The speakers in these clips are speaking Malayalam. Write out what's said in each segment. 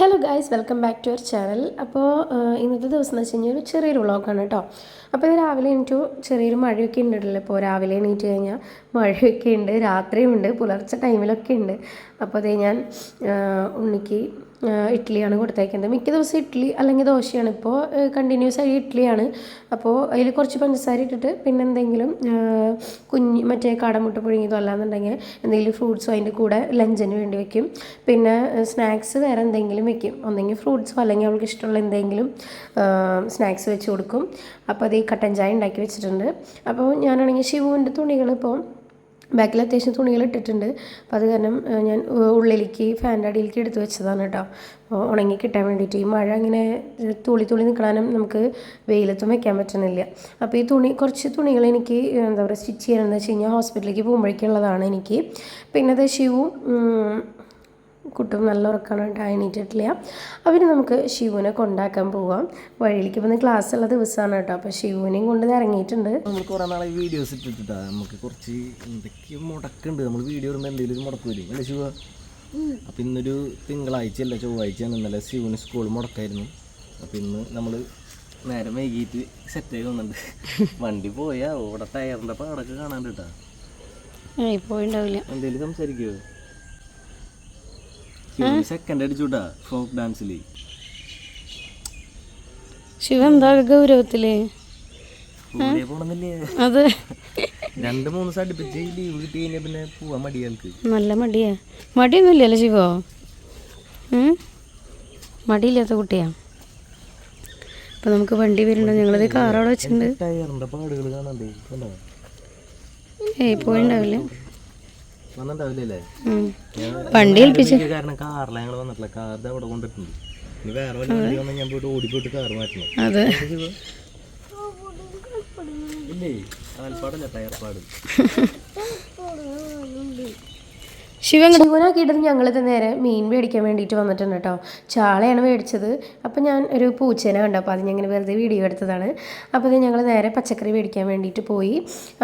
Hello guys, welcome back to our channel. അപ്പോൾ ഇന്നത്തെ ദിവസം എന്ന് വെച്ച് കഴിഞ്ഞാൽ ഒരു ചെറിയൊരു വ്ളോഗാണ് കേട്ടോ. അപ്പോൾ ഇത് രാവിലെ എണീറ്റു, ചെറിയൊരു മഴയൊക്കെ ഉണ്ടല്ലോ. ഇപ്പോൾ രാവിലെ എണീറ്റ് കഴിഞ്ഞാൽ മഴയൊക്കെ ഉണ്ട്, രാത്രിയുണ്ട്, പുലർച്ചെ ടൈമിലൊക്കെ ഉണ്ട്. അപ്പോൾ അതേ ഞാൻ ഉണ്ണിക്ക് ഇഡ്ഡലിയാണ് കൊടുത്തയക്കുന്നത്. മിക്ക ദിവസം ഇഡ്ഡലി അല്ലെങ്കിൽ ദോശയാണ്. ഇപ്പോൾ കണ്ടിന്യൂസ് ആയി ഇഡ്ഡലിയാണ്. അപ്പോൾ അതിൽ കുറച്ച് പഞ്ചസാര ഇട്ടിട്ട് പിന്നെ എന്തെങ്കിലും മറ്റേ കാടമുട്ട പുഴുങ്ങിയതോ അല്ലാന്നുണ്ടെങ്കിൽ എന്തെങ്കിലും ഫ്രൂട്ട്സോ അതിൻ്റെ കൂടെ ലഞ്ചിന് വേണ്ടി വെക്കും. പിന്നെ സ്നാക്സ് വേറെ എന്തെങ്കിലും വെക്കും, ഒന്നെങ്കിൽ ഫ്രൂട്ട്സോ അല്ലെങ്കിൽ അവൾക്ക് ഇഷ്ടമുള്ള എന്തെങ്കിലും സ്നാക്സ് വെച്ച് കൊടുക്കും. അപ്പോൾ അത് ഈ കട്ടൻ ചായ ഉണ്ടാക്കി വെച്ചിട്ടുണ്ട്. അപ്പോൾ ഞാനാണെങ്കിൽ ശിവുവിൻ്റെ തുണികൾ ഇപ്പോൾ ബാക്കിൽ അത്യാവശ്യം തുണികൾ ഇട്ടിട്ടുണ്ട്. അപ്പോൾ അത് കാരണം ഞാൻ ഉള്ളിലേക്ക് ഫാൻ്റെ അടിയിലേക്ക് എടുത്ത് വെച്ചതാണ് കേട്ടോ, ഉണങ്ങി കിട്ടാൻ വേണ്ടിയിട്ട്. ഈ മഴ ഇങ്ങനെ തുളി നിൽക്കാനും നമുക്ക് വെയിലത്തും വെക്കാൻ പറ്റുന്നില്ല. അപ്പോൾ ഈ കുറച്ച് തുണികൾ എനിക്ക് എന്താ പറയുക സ്റ്റിച്ച് ചെയ്യണമെന്ന് വെച്ച് കഴിഞ്ഞാൽ ഹോസ്പിറ്റലിലേക്ക് പോകുമ്പോഴേക്കുള്ളതാണ് എനിക്ക്. പിന്നെ അത് ശിവും കുട്ടും നല്ല ഉറക്കമാണ് കേട്ടോ, എണീറ്റിട്ടില്ല. അവർ നമുക്ക് ശിവുവിനെ കൊണ്ടാക്കാൻ പോവാം. വഴിയിലേക്ക് ഇപ്പം ക്ലാസ് ഉള്ള ദിവസമാണ് കേട്ടോ. അപ്പോൾ ശിവുവിനെയും കൊണ്ട് ഇറങ്ങിയിട്ടുണ്ട്. നമ്മൾ കുറേ നാളെ വീഡിയോസ് ഇട്ടിട്ടാ, നമുക്ക് കുറച്ച് എന്തൊക്കെയോ മുടക്കുണ്ട്. നമ്മൾ വീഡിയോ ഇടുമ്പോൾ എന്തെങ്കിലും ഒരു മുടക്ക് വരും അല്ലേ ശിവ? അപ്പോൾ ഇന്നൊരു തിങ്കളാഴ്ച അല്ല ചൊവ്വാഴ്ചയാണ്. ഇന്നലെ ശിവന് സ്കൂൾ മുടക്കായിരുന്നു. അപ്പോൾ ഇന്ന് നമ്മൾ നേരം വൈകിട്ട് സെറ്റായി വന്നിട്ടുണ്ട്. വണ്ടി പോയാ ഓടെ ടയറിൻ്റെ പാടൊക്കെ കാണാണ്ട് കേട്ടാ. പോയിണ്ടാവില്ല. എന്തെങ്കിലും സംസാരിക്കുമോ? സെക്കൻഡ് അടിച്ചുട്ടാ ഫോക്ക് ഡാൻസിൽ. ശിവ എന്താ ഗൗരവത്തില് പോണെന്നില്ലേ? അതെ, 2-3 ദിവസം അടുപ്പിച്ച് ലീവ് കിട്ടി കഴിഞ്ഞാൽ പിന്നെ പോവാൻ മടിയാൾക്ക്. നല്ല മടിയൊന്നും ഇല്ലല്ലോ ശിവോ? മടിയില്ലാത്ത കുട്ടിയാ. അപ്പൊ നമുക്ക് വണ്ടി വരുന്നുണ്ടോ? ഞങ്ങളത് കാറോടെ വെച്ചിട്ടുണ്ട്. ടയറിന്റെ പാടുകൾ കാണാണ്ടേ? പോയിണ്ടാവില്ല. വന്നിട്ടുണ്ടാവില്ലേ? വണ്ടി ഏൽപ്പിച്ചു. കാരണം കാറില ഞങ്ങൾ വന്നിട്ടില്ല, കാർ അവിടെ കൊണ്ടിട്ടുണ്ട്. ഇനി വേറെ വല്ല വണ്ടി വന്നാൽ ഞാൻ ഓടിപ്പോയിട്ട് കാർ മാറ്റണം. അതെ, ഇല്ലേ ആൽപ്പാടല്ല ടയർപ്പാട്. ശിവനാക്കിയിട്ട് ഞങ്ങളിത് നേരെ മീൻ മേടിക്കാൻ വേണ്ടിയിട്ട് വന്നിട്ടുണ്ട് കേട്ടോ. ചാളയാണ് മേടിച്ചത്. അപ്പോൾ ഞാൻ ഒരു പൂച്ചേനെ കണ്ടു, അപ്പോൾ അത് ഞങ്ങനെ വെറുതെ വീഡിയോ എടുത്തതാണ്. അപ്പോൾ ഇത് ഞങ്ങൾ നേരെ പച്ചക്കറി മേടിക്കാൻ വേണ്ടിയിട്ട് പോയി.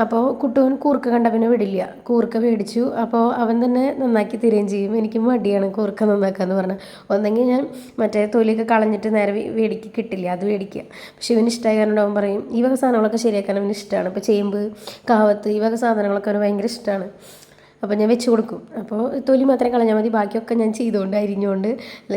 അപ്പോൾ കുട്ടുവൻ കൂർക്ക കണ്ട പിന്നെ വിടില്ല, കൂർക്ക മേടിച്ചു. അപ്പോൾ അവൻ തന്നെ നന്നാക്കി തരികയും ചെയ്യും. എനിക്ക് മടിയാണ് കൂർക്ക നന്നാക്കാന്ന് പറഞ്ഞാൽ. ഒന്നെങ്കിൽ ഞാൻ മറ്റേ തൊലിയൊക്കെ കളഞ്ഞിട്ട് നേരെ കിട്ടില്ല, അത് മേടിക്കുക. പക്ഷെ ഇവന് ഇഷ്ടമായി കാരണം അവൻ പറയും ഈ വക സാധനങ്ങളൊക്കെ ശരിയാക്കാൻ അവന് ഇഷ്ടമാണ്. ഇപ്പോൾ ചേമ്പ്, കാവത്ത്, ഈ വക സാധനങ്ങളൊക്കെ അവന് ഭയങ്കര ഇഷ്ടമാണ്. അപ്പോൾ ഞാൻ വെച്ച് കൊടുക്കും. അപ്പോൾ തൊലി മാത്രമേ കളഞ്ഞാൽ മതി, ബാക്കിയൊക്കെ ഞാൻ ചെയ്തുകൊണ്ട് അരിഞ്ഞുകൊണ്ട്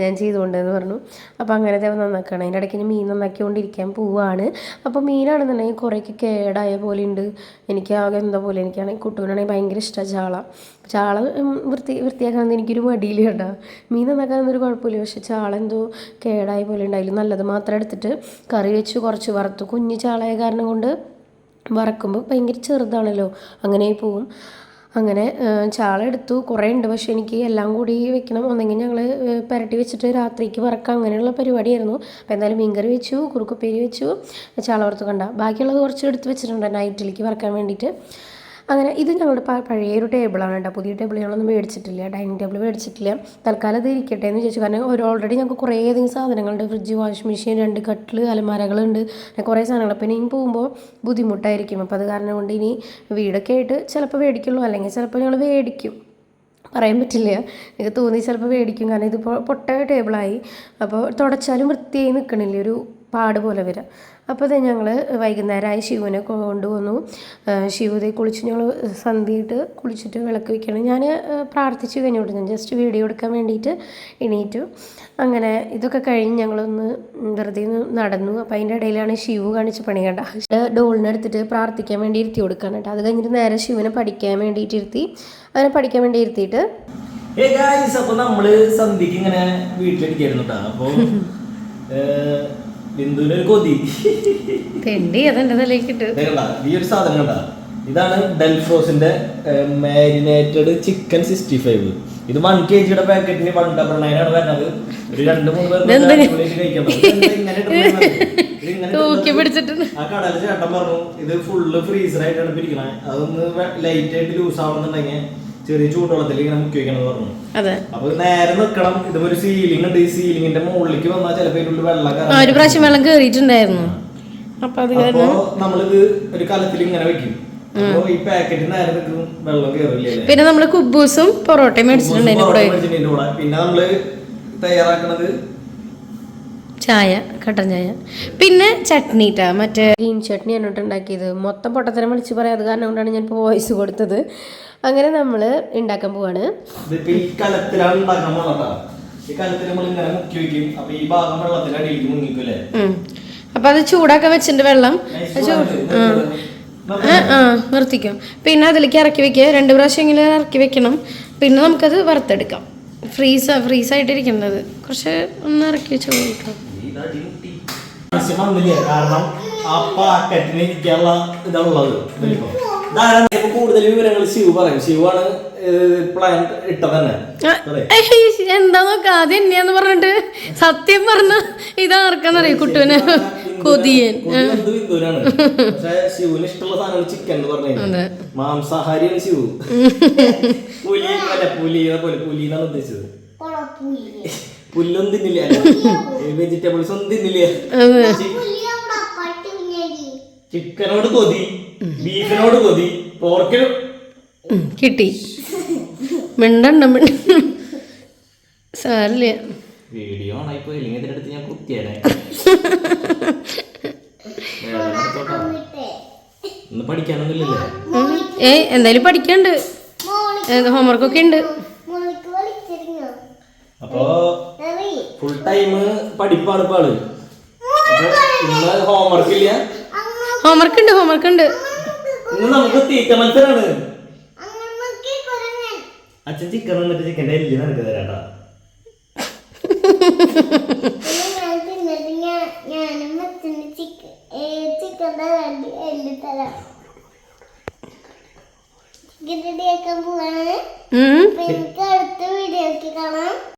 ഞാൻ ചെയ്തുകൊണ്ട് എന്ന് പറഞ്ഞു. അപ്പോൾ അങ്ങനത്തെ നന്നാക്കണം. അതിൻ്റെ ഇടയ്ക്ക് ഞാൻ മീൻ നന്നാക്കിക്കൊണ്ടിരിക്കാൻ പോവുകയാണ്. അപ്പോൾ മീനാണെന്നുണ്ടെങ്കിൽ കുറേയൊക്കെ കേടായ പോലെ ഉണ്ട്. എനിക്ക് ആകെ എന്താ പോലെ, എനിക്കാണെങ്കിൽ കുട്ടുവിനാണെങ്കിൽ ഭയങ്കര ഇഷ്ടമാണ് ചാള വൃത്തിയാക്കാനൊന്നും എനിക്കൊരു മടിയില്ല കേട്ടോ. മീൻ നന്നാക്കാനൊന്നും കുഴപ്പമില്ല, പക്ഷേ ചാള എന്തോ കേടായ പോലെ ഉണ്ടായില്ല. നല്ലത് മാത്രം എടുത്തിട്ട് കറി വെച്ച് കുറച്ച് വറുത്തു. കുഞ്ഞു ചാളയായ കാരണം കൊണ്ട് വറക്കുമ്പോൾ ഭയങ്കര ചെറുതാണല്ലോ, അങ്ങനെ പോവും. അങ്ങനെ ചാള എടുത്തു, കുറേ ഉണ്ട്. പക്ഷേ എനിക്ക് എല്ലാം കൂടി വെക്കണം. ഒന്നെങ്കിൽ ഞങ്ങൾ പുരട്ടി വെച്ചിട്ട് രാത്രിക്ക് വറക്കാം, അങ്ങനെയുള്ള പരിപാടിയായിരുന്നു. അപ്പോൾ എന്തായാലും മീൻകറി വെച്ചു, കുറുക്കുപ്പേരി വെച്ചു, ചാള വറുത്ത് കണ്ട. ബാക്കിയുള്ളത് കുറച്ച് എടുത്ത് വെച്ചിട്ടുണ്ട് നൈറ്റിലേക്ക് വറക്കാൻ വേണ്ടിയിട്ട്. അങ്ങനെ ഇത് ഞങ്ങളുടെ പഴയൊരു ടേബിളാണ് കേട്ടോ. പുതിയ ടേബിൾ ഞങ്ങളൊന്നും മേടിച്ചിട്ടില്ല, ഡൈനിങ് ടേബിൾ മേടിച്ചിട്ടില്ല. തൽക്കാലം ഇത് ഇരിക്കട്ടെ എന്ന് ചോദിച്ചു. കാരണം ഓൾറെഡി ഞങ്ങൾക്ക് കുറേയധികം സാധനങ്ങളുണ്ട്. ഫ്രിഡ്ജ്, വാഷിംഗ് മെഷീൻ, 2 കട്ടിൽ, അലമാരകളുണ്ട്, കുറേ സാധനങ്ങൾ. പിന്നെ ഇനി പോകുമ്പോൾ ബുദ്ധിമുട്ടായിരിക്കും. അപ്പോൾ അത് കാരണം കൊണ്ട് ഇനി വീടൊക്കെ ആയിട്ട് ചിലപ്പോൾ മേടിക്കുള്ളൂ, അല്ലെങ്കിൽ ചിലപ്പോൾ ഞങ്ങൾ മേടിക്കും, പറയാൻ പറ്റില്ല. എനിക്ക് തോന്നി ചിലപ്പോൾ മേടിക്കും. കാരണം ഇതിപ്പോൾ പൊട്ട ടേബിളായി. അപ്പോൾ തുടച്ചാലും വൃത്തിയായി നിൽക്കണില്ല, ഒരു പാട് പോലെ വരാം. അപ്പോൾ അത് ഞങ്ങൾ വൈകുന്നേരമായി ശിവനെ കൊണ്ടുവന്നു. ശിവതെ കുളിച്ച് ഞങ്ങൾ സന്ധ്യയിട്ട് കുളിച്ചിട്ട് വിളക്ക് വയ്ക്കണം. ഞാൻ പ്രാർത്ഥിച്ചു കഴിഞ്ഞോട്ട് ഞാൻ ജസ്റ്റ് വീഡിയോ എടുക്കാൻ വേണ്ടിയിട്ട് എണീറ്റു. അങ്ങനെ ഇതൊക്കെ കഴിഞ്ഞ് ഞങ്ങളൊന്ന് വെറുതെ നടന്നു. അപ്പോൾ അതിൻ്റെ ഇടയിലാണ് ശിവു കാണിച്ച് പണി കണ്ട. ഡോളിനെടുത്തിട്ട് പ്രാർത്ഥിക്കാൻ വേണ്ടി ഇരുത്തി കൊടുക്കാൻ കേട്ടോ. അത് കഴിഞ്ഞിട്ട് നേരെ ശിവനെ പഠിക്കാൻ വേണ്ടിയിട്ട് ഇരുത്തി. അങ്ങനെ പഠിക്കാൻ വേണ്ടി ഇരുത്തിയിട്ട് അപ്പോൾ നമ്മള് സന്ധ്യക്ക് ഇങ്ങനെ വീട്ടിലിരിക്കായിരുന്നു കേട്ടോ. അപ്പോൾ ബിന്ദുവിനൊരു കൊതി ഈ ഒരു സാധനം കണ്ടാ. ഇതാണ് ഡെൽഫ്രോസിന്റെ മാരിനേറ്റഡ് ചിക്കൻ 65. ഇത് 1 kg പാക്കറ്റിന് 199 ആണ് വരുന്നത്. ഒരു 2-3 പേർക്ക് കഴിക്കാൻ പറ്റും. ആ കടല ചേട്ടൻ പറഞ്ഞു ഇത് ഫുള്ള് ഫ്രീസർ ആയിട്ടാണ് പിരിക്കണേ, അതൊന്ന് ലൈറ്റ് ആയിട്ട് ലൂസ് ആവണമെന്നുണ്ടെങ്കിൽ ചെറിയ ചൂടുവെള്ളത്തിൽ ഇങ്ങനെ മുക്കി വെക്കണം പറഞ്ഞു. അപ്പൊ നേരെ നിക്കണം. ഇതൊരു സീലിംഗ് ഉണ്ട്, ഈ സീലിംഗിന്റെ മുകളിലേക്ക് വന്നാൽ ചിലപ്പോൾ വെള്ളം പ്രാവശ്യം വെള്ളം കേറിയിട്ടുണ്ടായിരുന്നു. അപ്പൊ നമ്മളിത് ഒരു കലത്തിൽ ഇങ്ങനെ വെക്കും. ഈ പാക്കറ്റ് നേരെ നിൽക്കും, വെള്ളം കയറില്ലേ. പിന്നെ നമ്മള് കുബൂസും പൊറോട്ടയും മേടിച്ചിട്ടുണ്ട്. പിന്നെ നമ്മള് തയ്യാറാക്കുന്നത് ചായ, കട്ടൻ ചായ, പിന്നെ ചട്നി ട്ടാ, മറ്റേ ഗ്രീൻ ചട്നി ആണ് ഉണ്ടാക്കിയത്. മൊത്തം പൊട്ടത്തരം വിളിച്ച് പറയാം, അത് കാരണം കൊണ്ടാണ് ഞാൻ ഇപ്പോൾ വോയിസ് കൊടുത്തത്. അങ്ങനെ നമ്മൾ ഉണ്ടാക്കാൻ പോവാണ്. ഈ കലത്തിലാണ് ഉണ്ടാക്കാൻ പോണട്ടാ. ഈ കലത്തിൽ നമ്മൾ ഇങ്ങനെ മുക്കി വെക്കും. അപ്പൊ ഈ ഭാഗം വെള്ളത്തിന്റെ അടിയിലേക്ക് മുങ്ങിക്കൂലേ. അപ്പൊ അത് ചൂടാക്കാൻ വെച്ചിട്ടുണ്ട് വെള്ളം. നിർത്തിക്കും. പിന്നെ അതിലേക്ക് ഇറക്കി വെക്കുക. 2 പ്രാവശ്യമെങ്കിലും ഇറക്കി വെക്കണം. പിന്നെ നമുക്കത് വറുത്തെടുക്കാം. ഫ്രീസായിട്ടിരിക്കുന്നത് കുറച്ച് ഒന്ന് ഇറക്കി വെച്ച് കൊടുക്കാം. കാരണം ആ പാക്കറ്റിന് ഇരിക്കാനുള്ള ഇതാണുള്ളത്. കൂടുതൽ വിവരങ്ങൾ ശിവ പറയും. ശിവാണ് പ്ലാൻ ഇട്ടത് തന്നെ. എന്താ നോക്കാം അത് തന്നെയാന്ന് പറഞ്ഞിട്ട് സത്യം പറഞ്ഞ ഇതാർക്കാന്നറിയ കുട്ടുവിന് കൊതിയൻ. പക്ഷെ ശിവന് ഇഷ്ടമുള്ള സാധനം ചിക്കൻ എന്ന് പറഞ്ഞു. മാംസാഹാരിയാണ് ശിവു. പുലിന്നാണ് ഉദ്ദേശിച്ചത്. പുല്ലൊന്നും തിന്നില്ല, വെജിറ്റബിൾസ് ഒന്നും തിന്നില്ല. ചിക്കനോട് കൊതി, ബീഫിനോട് കൊതി, പോർക്കിന് കിട്ടി. മിണ്ടണ്ട സാരില്ല. വീഡിയോ ഓണായിപ്പോ ഇല്ലെങ്കിൽ ഇതിനടുത്ത് ഞാൻ കുത്തിയാലേ. ഇന്ന് പഠിക്കാനൊന്നുമില്ലല്ലേ? എന്തായാലും പഠിക്കണ്ട്, ഹോംവർക്കൊക്കെ ഉണ്ട്. അപ്പൊ ഫുൾ ടൈം പഠിപ്പാണ് ഇപ്പൊ ആള്. ഇന്ന് ഹോംവർക്ക് ഇല്ല. ഹോംവർക്ക് ഉണ്ട്. ഇന്ന് നമുക്ക് തീറ്റ മത്സരമാണ്. അച്ഛൻ ചിക്കൻ വന്നിട്ട് ചിക്കൻ്റെ എല്ല് നിനക്ക് തരാട്ടാ. അടുത്ത വീഡിയോക്ക് കാണാം.